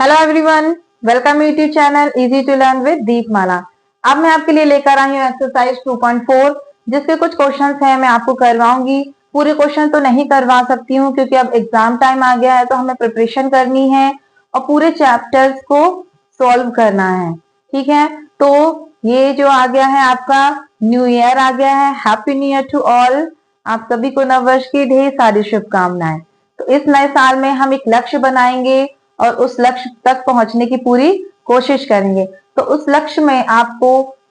Hello everyone, welcome YouTube channel easy to learn with Deepmala. अब मैं आपके लिए लेकर आई हूँ एक्सरसाइज 2.4 जिसके कुछ क्वेश्चंस हैं मैं आपको करवाऊंगी। पूरे क्वेश्चन तो नहीं करवा सकती हूँ क्योंकि अब एग्जाम टाइम आ गया है, तो हमें प्रिपरेशन करनी है और पूरे चैप्टर्स को सॉल्व करना है। ठीक है, तो ये जो आ गया है आपका न्यू ईयर आ गया है। Happy new year to all. आप सभी को नववर्ष की ढेर सारी शुभकामनाएं। तो इस नए साल में हम एक लक्ष्य बनाएंगे और उस लक्ष्य तक पहुंचने की पूरी कोशिश करेंगे। तो उस लक्ष्य में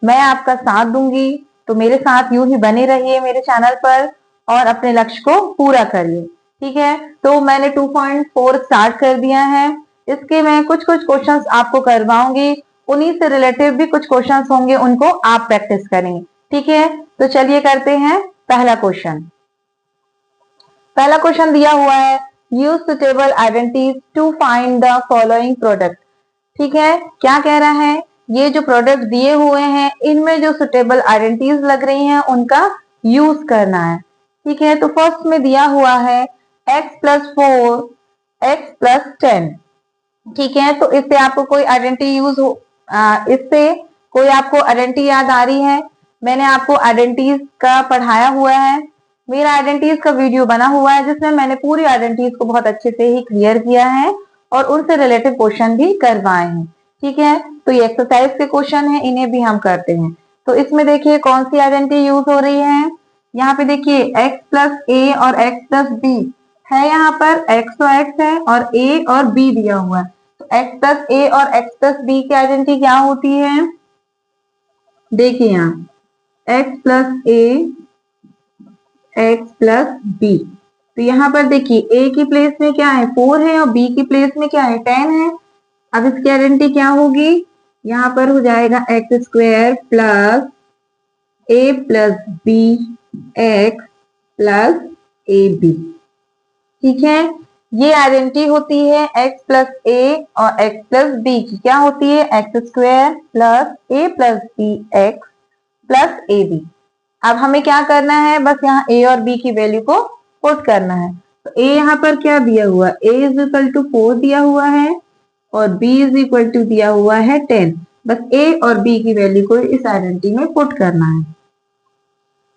मैं आपका साथ दूंगी, तो मेरे साथ यूं ही बने रहिए मेरे चैनल पर और अपने लक्ष्य को पूरा करिए। ठीक है, तो मैंने 2.4 स्टार्ट कर दिया है। इसके मैं कुछ कुछ क्वेश्चंस आपको करवाऊंगी, उन्हीं से रिलेटिव भी कुछ क्वेश्चंस होंगे, उनको आप प्रैक्टिस करेंगे। ठीक है, तो चलिए करते हैं पहला क्वेश्चन। पहला क्वेश्चन दिया हुआ है, use suitable identities to find the following product. ठीक है, क्या कह रहा है, ये जो प्रोडक्ट दिए हुए हैं इनमें जो सुटेबल आइडेंटिटीज लग रही हैं उनका यूज करना है। ठीक है, तो फर्स्ट में दिया हुआ है x+4 x+10। ठीक है, तो इससे आपको कोई आइडेंटिटी इससे कोई आपको आइडेंटिटी याद आ रही है? मैंने आपको आइडेंटिटीज का पढ़ाया हुआ है, मेरा आइडेंटिटीज का वीडियो बना हुआ है जिसमें मैंने पूरी आइडेंटिटीज को बहुत अच्छे से ही क्लियर किया है और उनसे रिलेटेड क्वेश्चन भी करवाए हैं। ठीक है, तो ये एक्सरसाइज के क्वेश्चन है, इन्हें भी हम करते हैं। तो इसमें देखिए कौन सी आइडेंटिटी यूज हो रही है। यहाँ पे देखिए x+a और x+b है, यहाँ पर x तो x है और a और b दिया हुआ है। तो x+a और x+b की आइडेंटिटी क्या होती है? देखिए यहाँ x+a x+b, तो यहाँ पर देखिए a की प्लेस में क्या है 4 है और b की प्लेस में क्या है 10 है। अब इसकी आइडेंटिटी क्या होगी? यहाँ पर हो जाएगा x² प्लस a+b x+ab। ठीक है, ये आइडेंटिटी होती है x+a और x+b की। क्या होती है? x² plus a+b x+ab। अब हमें क्या करना है, बस यहाँ a और b की वैल्यू को पुट करना है। तो a यहाँ पर क्या दिया हुआ, a = 4 दिया हुआ है और b = दिया हुआ है 10। बस a और b की वैल्यू को इस आइडेंटिटी में पुट करना है।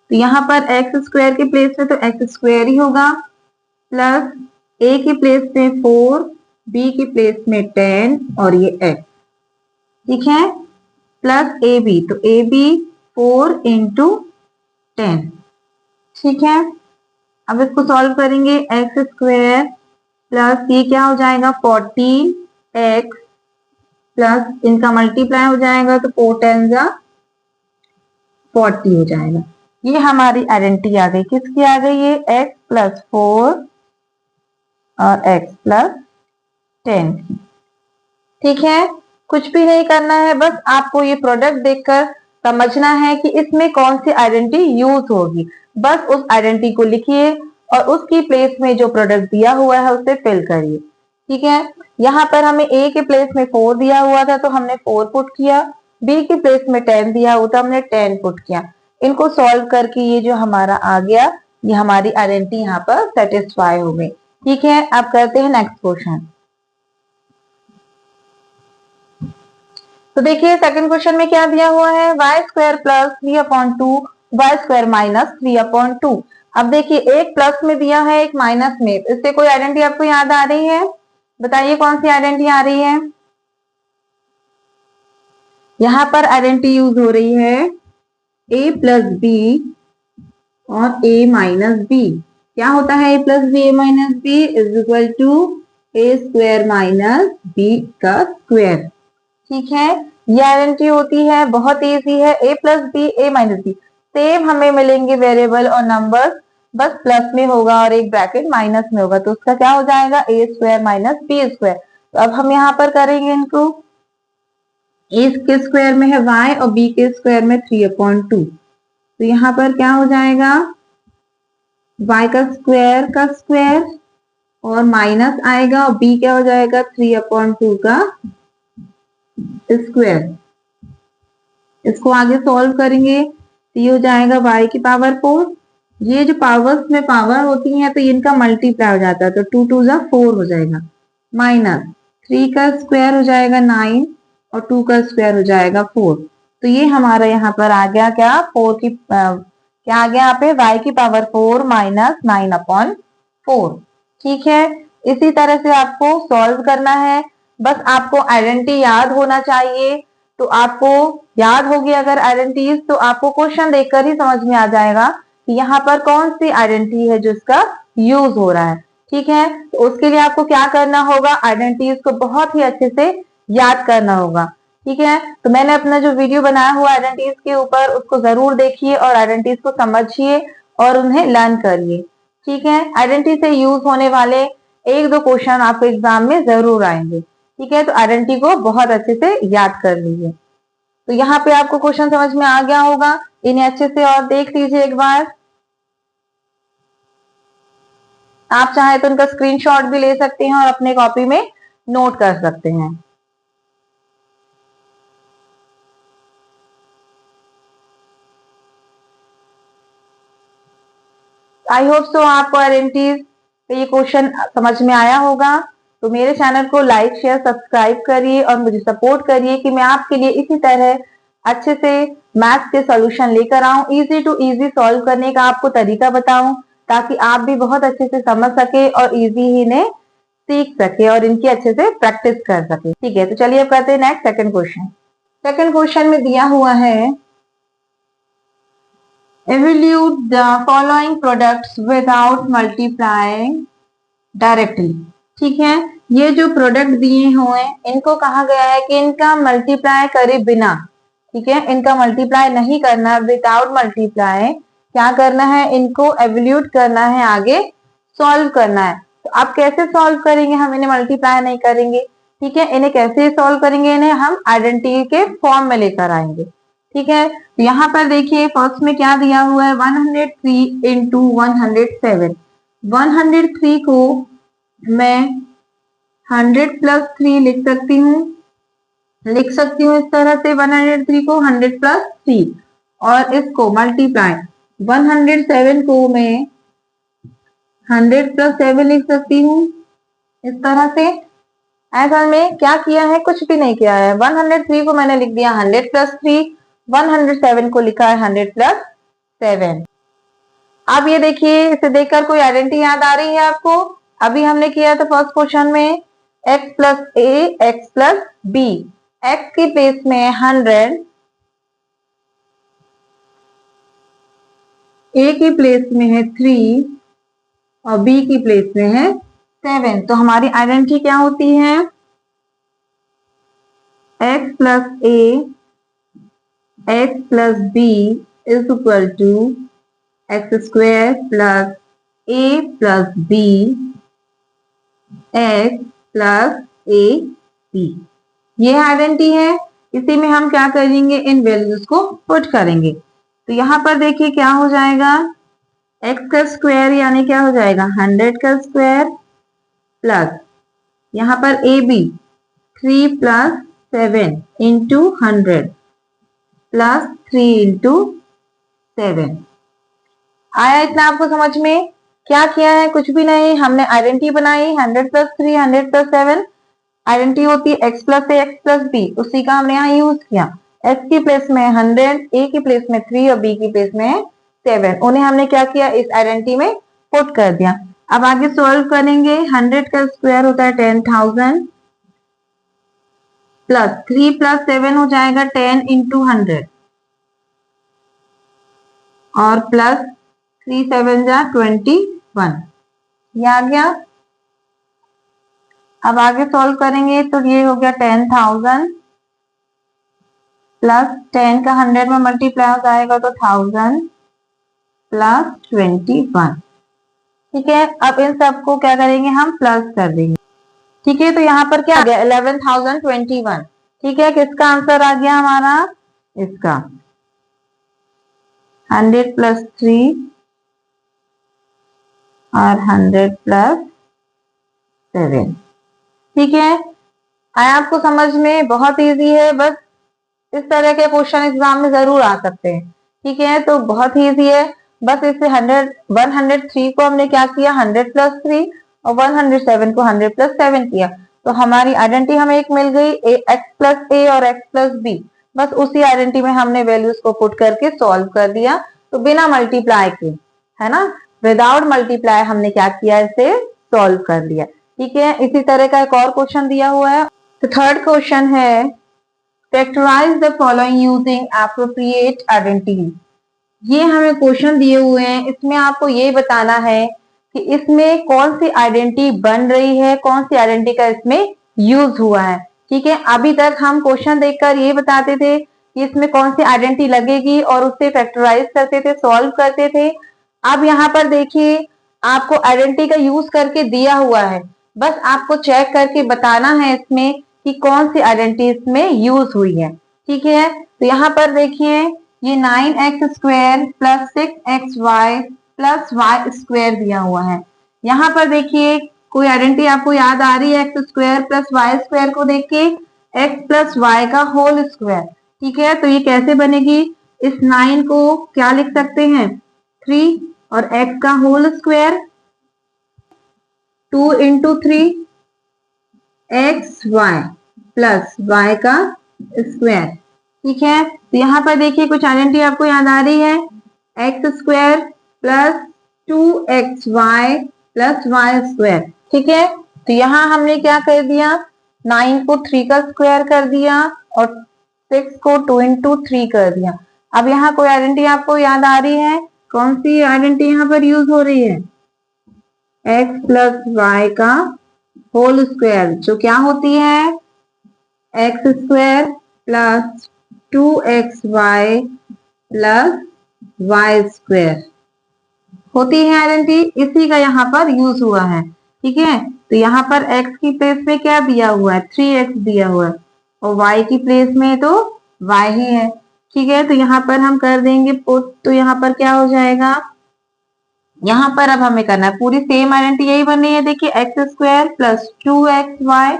तो यहाँ पर x² के प्लेस में तो x² ही होगा, प्लस a की प्लेस में 4, b की प्लेस में 10 और ये x। ठीक है, प्लस ab, तो ab 4 × 10। ठीक है, अब इसको सॉल्व करेंगे। x² प्लस ये क्या हो जाएगा 40x प्लस इनका मल्टीप्लाई हो जाएगा तो 4 10 जा 40 हो जाएगा। ये हमारी आइडेंटिटी आ गई, किसकी आ गई? ये x+4 और x+10 की। ठीक है, कुछ भी नहीं करना है, बस आपको ये प्रोडक्ट देखकर समझना है कि इसमें कौन सी आइडेंटिटी यूज होगी। बस उस आइडेंटिटी को लिखिए और उसकी प्लेस में जो प्रोडक्ट दिया हुआ है उसे फिल करिए। ठीक है, यहाँ पर हमें a के प्लेस में 4 दिया हुआ था तो हमने 4 पुट किया, b के प्लेस में 10 दिया हुआ था हमने 10 पुट किया। इनको सॉल्व करके ये जो हमारा आ गया, ये हमारी आइडेंटिटी यहाँ पर सेटिस्फाई हो गई। ठीक है, अब करते हैं नेक्स्ट क्वेश्चन। तो देखिए सेकंड क्वेश्चन में क्या दिया हुआ है, y² प्लस 3/2 y² माइनस 3/2। अब देखिए एक प्लस में दिया है एक माइनस में, इससे कोई आइडेंटिटी आपको याद आ रही है? बताइए कौन सी आइडेंटिटी आ रही है। यहाँ पर आइडेंटिटी यूज हो रही है a+b और a-b। क्या होता है a+b a-b = a² - b²। ठीक है, ये आइडेंटिटी होती है, बहुत इजी है, a+b a-b सेम हमें मिलेंगे वेरिएबल और नंबर्स, बस प्लस में होगा और एक ब्रैकेट माइनस में होगा, तो उसका क्या हो जाएगा a² - b²। तो अब हम यहाँ पर करेंगे इनको, a के स्क्वायर में है y और b के स्क्वायर में 3/2, तो यहाँ पर क्या हो जाएगा y का स्क्वायर और माइनस आएगा और b क्या हो जाएगा 3/2 का स्क्वायर। इसको आगे सॉल्व करेंगे तो ये हो जाएगा y की पावर 4। ये जो पावर्स में पावर होती हैं तो इनका मल्टीप्लाई हो जाता है, तो 2 2 जा 4 हो जाएगा, माइनस 3 का स्क्वायर हो जाएगा 9 और 2 का स्क्वायर हो जाएगा 4। तो ये हमारा यहाँ पर आ गया क्या, 4 की क्या आ गया यहाँ पे, y की पावर 4 माइनस 9/4। ठीक है, इसी तरह से आपको सॉल्व करना है। बस आपको आइडेंटिटी याद होना चाहिए। तो आपको याद होगी अगर आइडेंटिटीज, तो आपको क्वेश्चन देखकर ही समझ में आ जाएगा कि यहाँ पर कौन सी आइडेंटिटी है जो इसका यूज हो रहा है। ठीक है, तो उसके लिए आपको क्या करना होगा, आइडेंटिटीज को बहुत ही अच्छे से याद करना होगा। ठीक है, तो मैंने अपना जो वीडियो बनाया हुआ आइडेंटिटीज के ऊपर, उसको जरूर देखिए और आइडेंटिटीज को समझिए और उन्हें लर्न करिए। ठीक है, आइडेंटिटी से यूज होने वाले एक दो क्वेश्चन आपको एग्जाम में जरूर आएंगे। ठीक है, तो आइडेंटिटी को बहुत अच्छे से याद कर लीजिए। तो यहाँ पे आपको क्वेश्चन समझ में आ गया होगा, इन्हें अच्छे से और देख लीजिए एक बार। आप चाहे तो उनका स्क्रीनशॉट भी ले सकते हैं और अपने कॉपी में नोट कर सकते हैं। आई होप सो आपको आइडेंटिटीज पे ये क्वेश्चन समझ में आया होगा। तो मेरे चैनल को लाइक शेयर सब्सक्राइब करिए और मुझे सपोर्ट करिए कि मैं आपके लिए इसी तरह अच्छे से मैथ्स के सॉल्यूशन लेकर आऊं, इजी टू इजी सॉल्व करने का आपको तरीका बताऊं, ताकि आप भी बहुत अच्छे से समझ सके और इजी ही इन्हें सीख सके और इनकी अच्छे से प्रैक्टिस कर सके। ठीक है, तो चलिए अब करते हैं next second question. Second question में दिया हुआ है, evaluate the following products without multiplying directly। ठीक है, ये जो प्रोडक्ट दिए हुए हैं इनको कहा गया है कि इनका मल्टीप्लाई करे बिना। ठीक है, इनका मल्टीप्लाई नहीं करना, विदाउट मल्टीप्लाई क्या करना है, इनको एवल्यूट करना है, आगे सॉल्व करना है। तो आप कैसे सॉल्व करेंगे, हम इन्हें मल्टीप्लाई नहीं करेंगे। ठीक है, इन्हें कैसे सॉल्व करेंगे, इन्हें हम आइडेंटिटी के फॉर्म में लेकर आएंगे। ठीक है, तो यहाँ पर देखिए फर्स्ट में क्या दिया हुआ है, 103 इंटू 107। 103 को मैं 100 प्लस 3 लिख सकती हूँ इस तरह से, 103 को 100 प्लस 3 और इसको मल्टीप्लाई 107 को मैं 100 प्लस 7 लिख सकती हूँ इस तरह से। ऐसा में क्या किया है, कुछ भी नहीं किया है। 103 को मैंने लिख दिया 100 प्लस 3, 107 को लिखा है 100 प्लस 7। अब ये देखिए, इसे देखकर कोई आइडेंटिटी याद आ रही है आपको? अभी हमने किया था फर्स्ट क्वेश्चन में x plus a x plus B. x की प्लेस में 100, a की प्लेस में है 3 और b की प्लेस में है 7। तो हमारी आइडेंटिटी क्या होती है, x plus a x plus b is equal to x square plus a plus b x plus a b. ये आइडेंटिटी है। इसी में हम क्या करेंगे, इन वैल्यूज को पुट करेंगे। तो यहाँ पर देखिए क्या हो जाएगा, x का स्क्वायर यानी क्या हो जाएगा 100 का स्क्वायर प्लस यहाँ पर a b 3 plus 7 into 100 plus 3 into 7। आया इतना आपको समझ में? क्या किया है, कुछ भी नहीं, हमने आइडेंटिटी बनाई 100 प्लस 3 100 प्लस 7। आइडेंटिटी होती है x plus a x plus B, उसी का हमने यहाँ यूज किया। x की प्लेस में 100, a की प्लेस में 3 और b की प्लेस में 7। उन्हें हमने क्या किया, इस आइडेंटिटी में पुट कर दिया। अब आगे सॉल्व करेंगे। 100 का स्क्वायर होता है 10,000 प्लस 3 प्लस 7 हो जाएगा 10 इंटू 100 और प्लस 3 7 जा 21। ये आ गया। अब आगे सॉल्व करेंगे तो ये हो गया 10,000 प्लस 10 का 100 में मल्टीप्लाई हो जाएगा तो 1000 प्लस 21। ठीक है, अब इन सबको क्या करेंगे, हम प्लस कर देंगे। ठीक है, तो यहाँ पर क्या आ गया 11,021। ठीक है, किसका आंसर आ गया हमारा, इसका 100 प्लस 3 और 100 प्लस 7। ठीक है, आया आपको समझ में? बहुत इजी है, बस इस तरह के क्वेश्चन एग्जाम में जरूर आ सकते हैं। ठीक है, तो बहुत ही इजी है। बस इसे 103 को हमने क्या किया 100 प्लस 3 और 107 को 100 प्लस 7 किया। तो हमारी आइडेंटिटी हमें एक मिल गई, एक्स प्लस ए और एक्स प्लस बी। बस उसी आइडेंटिटी में हमने वैल्यूज को पुट करके सॉल्व कर दिया। तो बिना मल्टीप्लाई के, है ना, विदाउट मल्टीप्लाई हमने क्या किया, इसे सॉल्व कर लिया। ठीक है, इसी तरह का एक और क्वेश्चन दिया हुआ है। तो थर्ड क्वेश्चन है, factorise the following using appropriate identity. ये हमें क्वेश्चन दिए हुए हैं, इसमें आपको ये बताना है कि इसमें कौन सी आइडेंटिटी बन रही है, कौन सी आइडेंटिटी का इसमें यूज हुआ है। ठीक है, अभी तक हम क्वेश्चन देखकर ये बताते थे कि इसमें कौन सी आइडेंटिटी लगेगी और उससे फैक्टराइज करते थे, सॉल्व करते थे। अब यहाँ पर देखिए, आपको आइडेंटिटी का यूज करके दिया हुआ है, बस आपको चेक करके बताना है इसमें कि कौन सी आइडेंटिटी इसमें यूज हुई है। ठीक है, तो यहाँ पर देखिए, ये 9x² plus 6xy plus y square दिया हुआ है। यहाँ पर देखिए, कोई आइडेंटिटी आपको याद आ रही है x² प्लस वाई स्क्वायर को देख के, x प्लस वाई का होल स्क्वायर। ठीक है, तो ये कैसे बनेगी, इस 9 को क्या लिख सकते हैं, 3 और x का होल स्क्वायर 2 इंटू 3 xy प्लस y का स्क्वायर। ठीक है, तो यहाँ पर देखिए कुछ आइडेंटिटी आपको याद आ रही है, x² plus 2xy plus y square. ठीक है, तो यहाँ हमने क्या कर दिया, 9 को 3 का स्क्वायर कर दिया और 6 को 2 इंटू 3 कर दिया। अब यहाँ कोई आइडेंटिटी आपको याद आ रही है, कौन सी आइडेंटिटी यहाँ पर यूज हो रही है, x प्लस वाई का होल स्क्वायर, जो क्या होती है, x² plus 2xy plus y square होती है आइडेंटिटी, इसी का यहाँ पर यूज हुआ है। ठीक है, तो यहाँ पर x की प्लेस में क्या दिया हुआ है, 3x दिया हुआ है और y की प्लेस में तो y ही है। ठीक है, तो यहाँ पर हम कर देंगे पुट, तो यहाँ पर क्या हो जाएगा, यहाँ पर अब हमें करना है पूरी सेम आइडेंटिटी यही बन रही है। देखिए, x² plus 2xy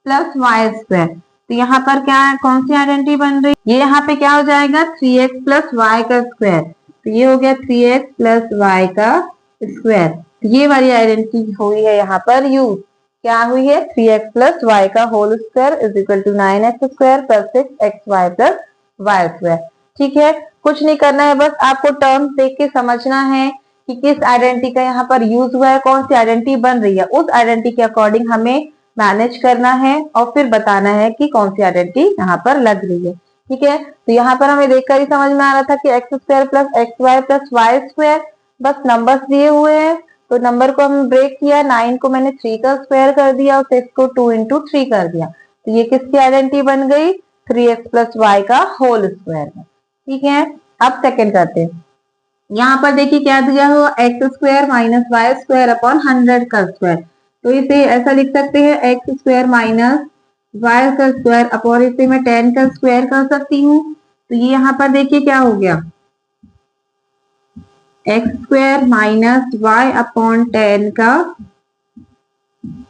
plus y square, तो यहाँ पर क्या है, कौन सी आइडेंटिटी बन रही है, ये यहाँ पे क्या हो जाएगा, 3x प्लस वाई का स्क्वायर, तो ये हो गया 3x प्लस वाई का स्क्वायर। ये वाली आइडेंटिटी हुई है यहाँ पर यूज, क्या हुई है, 3x प्लस वाई का whole square is equal to 9x² plus 6xy plus y square. ठीक है, कुछ नहीं करना है, बस आपको टर्म्स देख के समझना है कि किस आइडेंटिटी का यहाँ पर यूज हुआ है, कौन सी आइडेंटिटी बन रही है, उस आइडेंटिटी के अकॉर्डिंग हमें मैनेज करना है और फिर बताना है कि कौन सी आइडेंटिटी यहाँ पर लग रही है। ठीक है, तो यहाँ पर हमें देखकर ही समझ में आ रहा था कि x² plus xy plus y square, बस नंबर्स दिए हुए हैं तो नंबर को हम ब्रेक किया, 9 को मैंने 3 का स्क्वायर कर दिया और 6 को 2 इंटू 3 कर दिया, तो ये किसकी आइडेंटिटी बन गई, 3x प्लस वाई का होल स्क्वायर। ठीक है, अब सेकेंड करते हैं। यहाँ पर देखिए क्या दिया हुआ, x² minus Y square upon 100 का स्क्वायर, तो इसे ऐसा लिख सकते हैं x² माइनस वाई का स्क्वायर अपॉन इसे मैं 10 का स्क्वायर कर सकती हूँ। तो ये यहाँ पर देखिए क्या हो गया, x² माइनस वाई अपॉन 10 का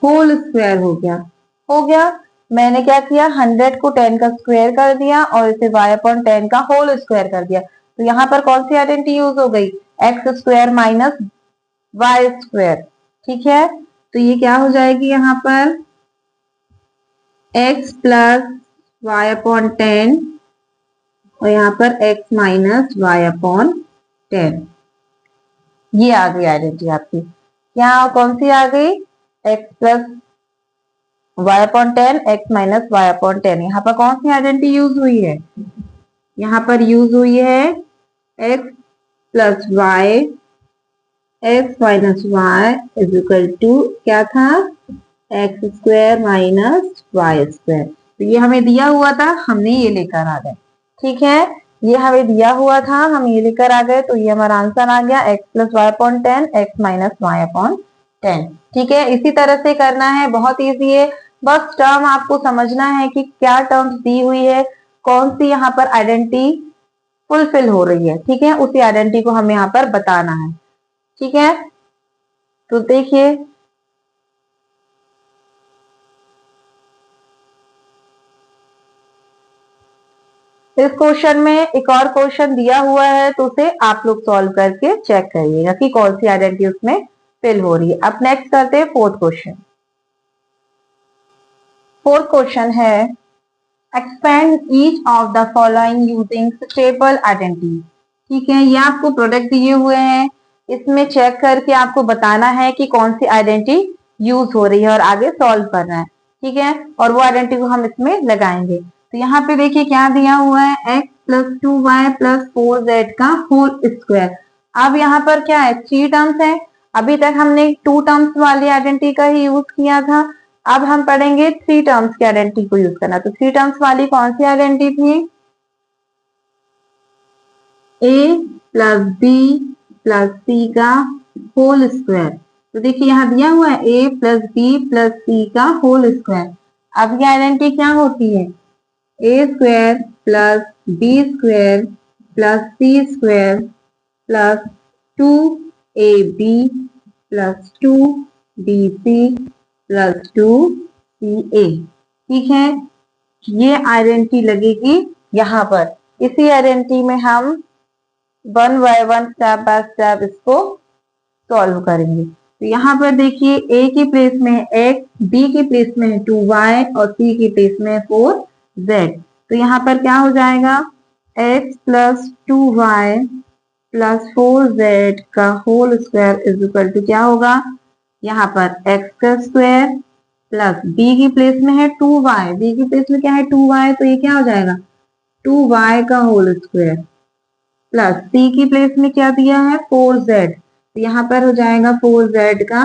होल स्क्वायर हो गया। मैंने क्या किया, 100 को 10 का स्क्वायर कर दिया और इसे y अपॉन 10 का होल स्क्वायर कर दिया, तो यहाँ पर कौन सी आइडेंटिटी यूज हो गई, x² माइनस वाई स्क्वायर। ठीक है, तो ये क्या हो जाएगी, यहाँ पर x प्लस वाई अपॉन 10 और यहाँ पर x माइनस वाई अपॉन 10, ये आ गई आइडेंटिटी आपकी। यहाँ कौन सी आ गई, x plus y upon 10 x minus y upon 10, यहाँ पर कौन सी आइडेंटिटी यूज हुई है, यहाँ पर यूज हुई है x plus y, x minus y is equal to क्या था, x² माइनस वाई स्क्वायर। तो ये हमें दिया हुआ था, हमने ये लेकर आ गए। ठीक है, ये हमें दिया हुआ था, हम ये लेकर आ गए, तो ये हमारा आंसर आ गया x plus y upon 10 x minus y upon 10। ठीक है, इसी तरह से करना है, बहुत ईजी है, बस टर्म आपको समझना है कि क्या टर्म्स दी हुई है, कौन सी यहाँ पर आइडेंटिटी फुलफिल हो रही है। ठीक है, उसी आइडेंटिटी को हमें यहाँ पर बताना है। ठीक है, तो देखिए इस क्वेश्चन में एक और क्वेश्चन दिया हुआ है, तो उसे आप लोग सॉल्व करके चेक करिएगा कि कौन सी आइडेंटिटी उसमें फिल हो रही है। अब नेक्स्ट करते हैं फोर्थ क्वेश्चन। फोर्थ क्वेश्चन है expand each of the following using stable identity. ठीक है, ये आपको प्रोडक्ट दिए हुए हैं, इसमें चेक करके आपको बताना है कि कौन सी आइडेंटिटी यूज हो रही है और आगे सॉल्व करना है। ठीक है, और वो आइडेंटिटी को हम इसमें लगाएंगे। तो यहाँ पे देखिए क्या दिया हुआ है, x plus 2y plus 4z का होल स्क्वायर। अब यहाँ पर क्या है, 3 टर्म्स है। अभी तक हमने 2 टर्म्स वाली आइडेंटिटी का ही यूज किया था, अब हम पढ़ेंगे 3 टर्म्स की आइडेंटिटी को यूज करना। तो 3 टर्म्स वाली कौन सी आइडेंटिटी थी, a plus b plus c का होल स्क्वायर। तो देखिए यहाँ दिया हुआ है a plus b plus c का होल स्क्वायर। अब ये आइडेंटिटी क्या होती है, A square plus B square plus C square plus 2ab plus 2bc plus 2ca। ठीक है, ये आइडेंटिटी लगेगी यहाँ पर। इसी आइडेंटिटी में हम 1 बाय 1 स्टेप बाय स्टेप इसको सॉल्व करेंगे। तो यहाँ पर देखिए a की प्लेस में है x, b की प्लेस में है 2y और c की प्लेस में है 4z। तो यहाँ पर क्या हो जाएगा, x plus 2y plus 4z का whole square is equal to क्या होगा, यहाँ पर x का स्क्वायर प्लस b की प्लेस में है 2y, b की प्लेस में क्या है 2y, तो ये क्या हो जाएगा 2y का होल स्क्वायर प्लस c की प्लेस में क्या दिया है 4z, तो यहाँ पर हो जाएगा 4z का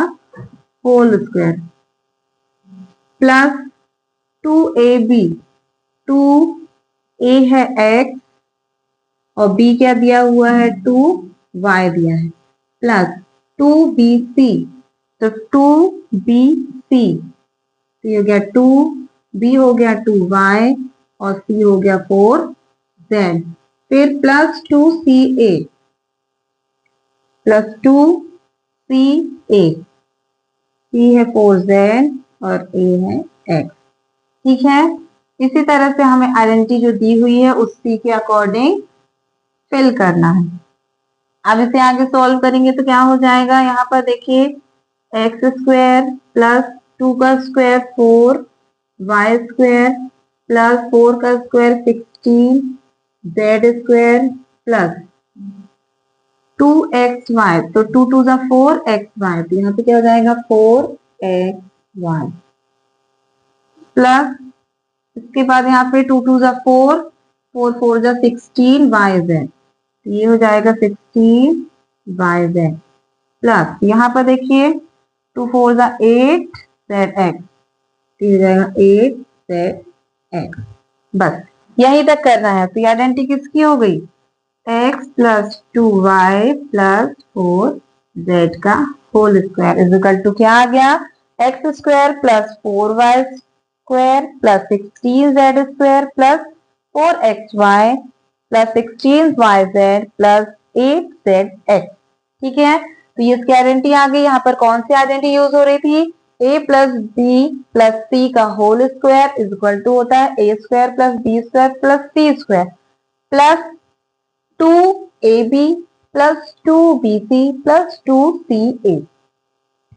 whole square plus 2ab, 2a है x और b क्या दिया हुआ है 2y दिया है, प्लस 2bc, तो 2bc, तो ये हो गया 2b हो गया 2y और c हो गया 4z, फिर plus 2ca plus 2ca, c है 4z और a है x। ठीक है, इसी तरह से हमें आइडेंटिटी जो दी हुई है उसी के अकॉर्डिंग फिल करना है। अब इसे आगे सॉल्व करेंगे तो क्या हो जाएगा, यहाँ पर देखिए एक्स स्क्वायर प्लस 2 का स्क्वायर 4, वाई स्क्वायर प्लस 4 का square 16, Z square plus 2xy, तो 2 टू ज़ा 4xy, तो यहाँ पे क्या हो जाएगा 4xy प्लस इसके बाद यहाँ पे 2 टू ज़ा 4, 4 4 ज़ा 16 yz, ये हो जाएगा 16 yz प्लस यहाँ पर देखिए 2 4 ज़ा 8 zx, ये हो जाएगा 8zx। बस यहीं तक करना है। तो आइडेंटिटी किसकी हो गई, x plus 2y plus 4z का whole square is equal to क्या आ गया, x square plus 4y square plus 16z square plus 4xy plus 16yz plus 8zx। ठीक है, तो ये इसकी आइडेंटिटी आ गई। यहाँ पर कौन सी आइडेंटिटी यूज हो रही थी, a plus b plus c का whole square is equal to होता है a square plus B square plus C square plus 2ab plus 2bc plus 2ca।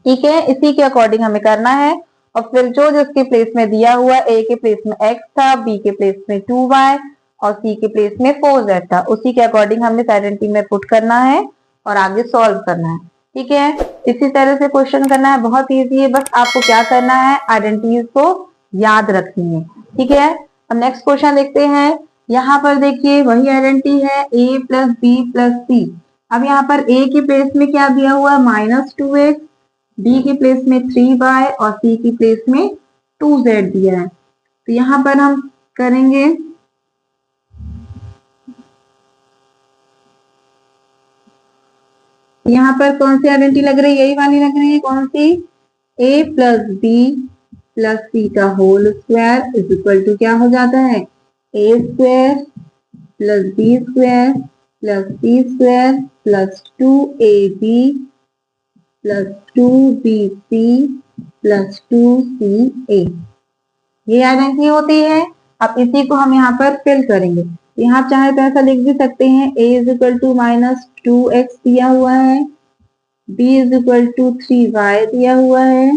ठीक है, इसी के अकॉर्डिंग हमें करना है। और फिर जो जिसके प्लेस में दिया हुआ, a के प्लेस में x था, b के प्लेस में 2y और c के प्लेस में 4z था, उसी के अकॉर्डिंग हमने आइडेंटिटी में पुट करना है और आगे सॉल्व करना है। ठीक है, इसी तरह से क्वेश्चन करना है, बहुत इजी है। बस आपको क्या करना है, आइडेंटिटीज को याद रखनी है। ठीक है, अब नेक्स्ट क्वेश्चन देखते हैं। यहाँ पर देखिए वही आइडेंटिटी है a प्लस बी प्लस सी। अब यहाँ पर a के प्लेस में क्या दिया हुआ है -2x, b के प्लेस में 3y और c की प्लेस में 2z दिया है। तो यहाँ पर हम करेंगे यहाँ पर कौन सी आइडेंटिटी लग रही है, यही वाली लग रही है। कौन सी, a plus b plus c का whole square is equal to क्या हो जाता है, a square plus B square plus C square plus 2ab plus 2bc plus 2ca। ये आइडेंटिटी होती है। अब इसी को हम यहाँ पर फिल करेंगे। यहाँ चाहे तो ऐसा लिख भी सकते हैं, a is equal to -2x दिया हुआ है, b is equal to 3y दिया हुआ है,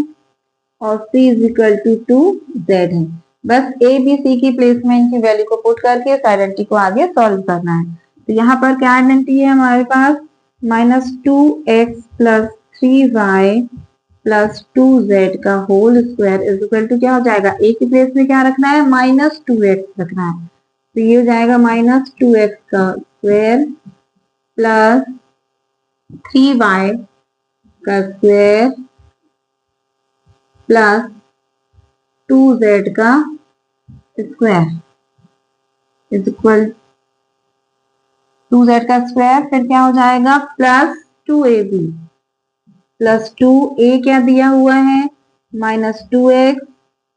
और c is equal to 2z है। बस ए बी सी की प्लेसमेंट की वैल्यू को पुट करके इस आइडेंटिटी को आगे सॉल्व करना है। तो यहाँ पर क्या आइडेंटिटी है हमारे पास, -2x plus 3y plus 2z का whole square is equal to क्या हो जाएगा, ए की प्लेस में क्या रखना है, -2x रखना है। तो ये हो जाएगा -2x का स्क्वायर प्लस 3y का स्क्वायर प्लस 2z का स्क्वायर इज इक्वल 2z का स्क्वायर, फिर क्या हो जाएगा प्लस 2ab प्लस 2a क्या दिया हुआ है -2x,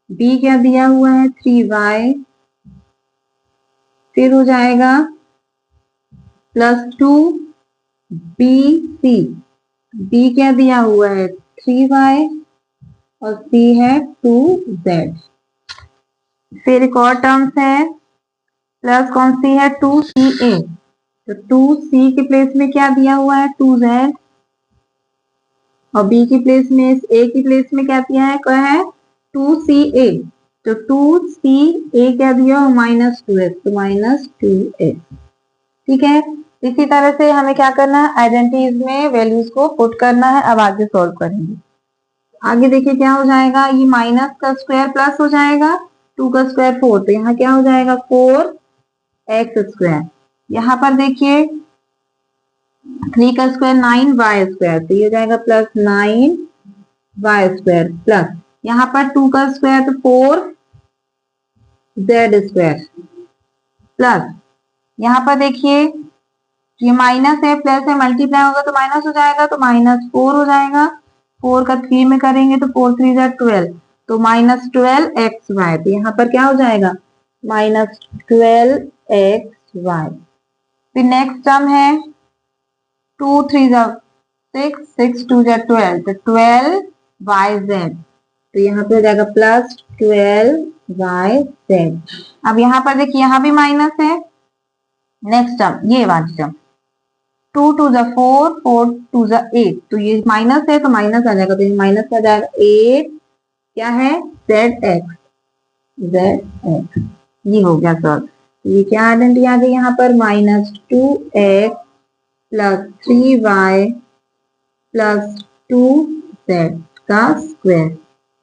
b क्या दिया हुआ है 3y, फिर हो जाएगा प्लस 2bc, b क्या दिया हुआ है 3y और c है 2z। फिर एक और टर्म्स है प्लस कौन सी है 2ca, तो 2c की प्लेस में क्या दिया हुआ है 2z और b की प्लेस में a की प्लेस में क्या दिया है, क्या है 2ca, तो 2ca क्या दिया हो -2x, तो -2x। ठीक है, इसी तरह से हमें क्या करना है, आइडेंटिटीज में वैल्यूज को पुट करना है। अब आगे सॉल्व करेंगे। आगे देखिए क्या हो जाएगा, ये माइनस का स्क्वायर प्लस हो जाएगा, 2 का स्क्वायर 4, तो यहाँ क्या हो जाएगा 4x स्क्वायर। यहाँ पर देखिए 3 का स्क्वायर 9y स्क्वायर, तो ये हो जाएगा प्लस 9y स्क्वायर प्लस यहाँ पर 2 का स्क्वायर तो 4z स्क्वायर प्लस यहाँ पर देखिए ये माइनस है प्लस है, मल्टीप्लाई होगा तो माइनस हो जाएगा, तो -4 हो जाएगा। 4 का 3 में करेंगे तो 4 3 12, तो -12xy, तो यहाँ पर क्या हो जाएगा -12xy। फिर नेक्स्ट टर्म है 2 3 6 6 2 12, तो 12yz, तो यहाँ पे हो जाएगा प्लस 12yz। अब यहाँ पर देखिए यहाँ भी माइनस है। नेक्स्ट टर्म ये वाली टर्म 2 2 4 4 2 8, तो ये माइनस है तो माइनस आ जाएगा, तो ये माइनस आ जाएगा 8 क्या है zx, ये हो गया सॉल्व। ये क्या आइडेंटिटी आ गई यहाँ पर -2x plus 3y plus 2z का स्क्वायर।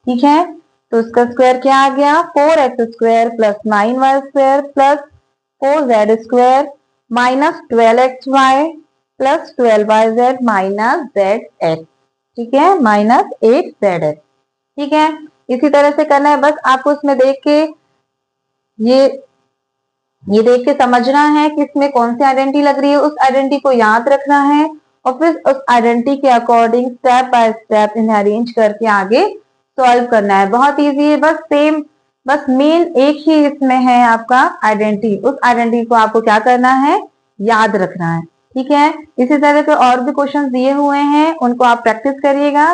ठीक है, तो उसका स्क्वायर क्या आ गया 4x square plus 9y square plus 4z square minus 12xy plus 12yz minus zx। ठीक है, -8zx। ठीक है, इसी तरह से करना है। बस आपको इसमें देख के ये देख के समझना है कि इसमें कौन सी आइडेंटिटी लग रही है, उस आइडेंटिटी को याद रखना है और फिर उस आइडेंटिटी के अकॉर्डिंग स्टेप बाय स्टेप इन्हें अरेंज करके आगे सॉल्व करना है। बहुत इजी है, बस सेम, बस मेन एक ही इसमें है आपका आइडेंटिटी, उस आइडेंटिटी को आपको क्या करना है, याद रखना है। ठीक है, इसी तरह के और भी क्वेश्चन दिए हुए हैं, उनको आप प्रैक्टिस करिएगा।